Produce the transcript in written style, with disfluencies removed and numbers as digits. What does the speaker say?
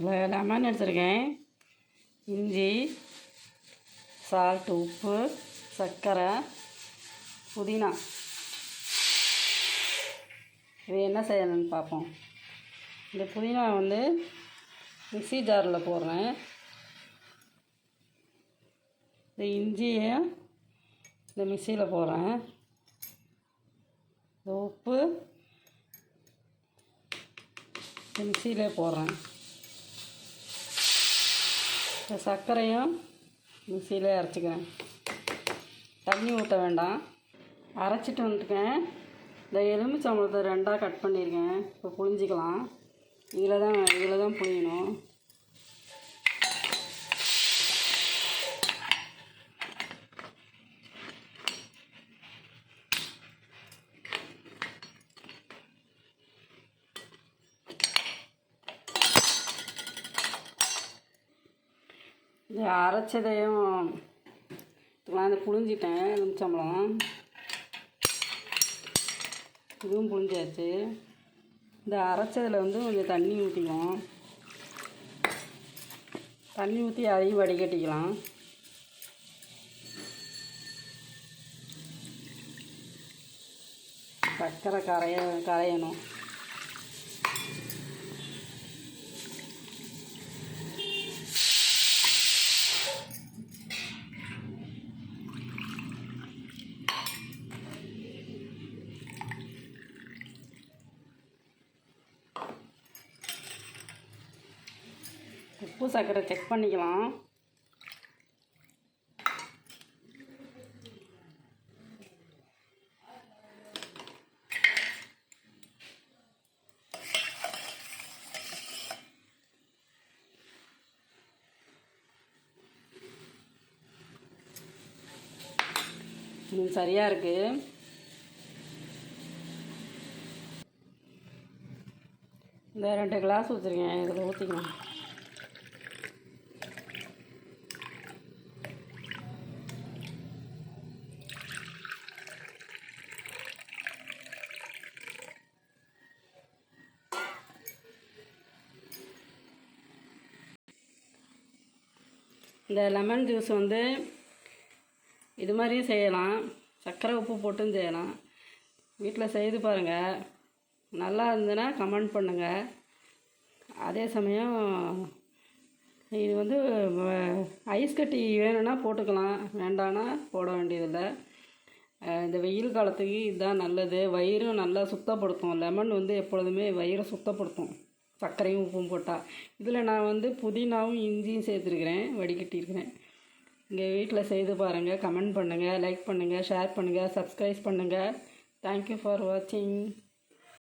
Lemon எடுத்துருக்கேன், இஞ்சி, salt, உப்பு, சர்க்கரை, புதினா. இது என்ன செய்யணும்னு பார்ப்போம். இந்த புதினா வந்து மிக்ஸி ஜாரில் போடுறேன். இந்த இஞ்சியை இந்த மிக்ஸியில் போடுறேன். இந்த உப்பு இந்த மிக்ஸியிலே போடுறேன். இந்த சர்க்கரையும் மிக்ஸியிலே அரைச்சிக்கிறேன். தண்ணி ஊற்ற வேண்டாம். அரைச்சிட்டு வந்துருக்கேன். இந்த எலுமிச்சம்பழத்தை 2ஆக கட் பண்ணியிருக்கேன். இப்போ புழிஞ்சிக்கலாம். இதில் தான் புழியணும். இந்த அரைச்சதையும் இந்த புழிஞ்சிட்டேன். எலுமிச்சம்பழம் இதுவும் புழிஞ்சாச்சு. இந்த அரைச்சதில் வந்து கொஞ்சம் தண்ணி ஊற்றிக்கலாம். தண்ணி ஊற்றி அதையும் வடிகட்டிக்கலாம். சர்க்கரை கரையணும். உப்பு சர்க்கரை செக் பண்ணிக்கலாம். இது சரியாக இருக்குது. இந்த 2 கிளாஸ் ஊற்றிருக்கேன். இதில் ஊற்றிக்கலாம். இந்த லெமன் ஜூஸ் வந்து இது மாதிரியும் செய்யலாம். சர்க்கரை உப்பு போட்டும் செய்யலாம். வீட்டில் செய்து பாருங்கள். நல்லா இருந்ததுன்னா கமெண்ட் பண்ணுங்கள். அதே சமயம் இது வந்து ஐஸ் கட்டி வேணும்னா போட்டுக்கலாம், வேண்டான்னா போட வேண்டியதில்லை. இந்த வெயில் காலத்துக்கு இதுதான் நல்லது. வயிறும் நல்லா சுத்தப்படுத்தும். லெமன் வந்து எப்பொழுதுமே வயிறை சுத்தப்படுத்தும், சர்க்கரையும் உப்பும் போட்டால். இதில் நான் வந்து புதினாவும் இஞ்சியும் சேர்த்துருக்கிறேன், வடிகட்டியிருக்கிறேன். இங்கே வீட்டில் செய்து பாருங்கள். கமெண்ட் பண்ணுங்கள், லைக் பண்ணுங்கள், ஷேர் பண்ணுங்கள், சப்ஸ்கிரைப் பண்ணுங்கள். தேங்க்யூ ஃபார் வாட்சிங்.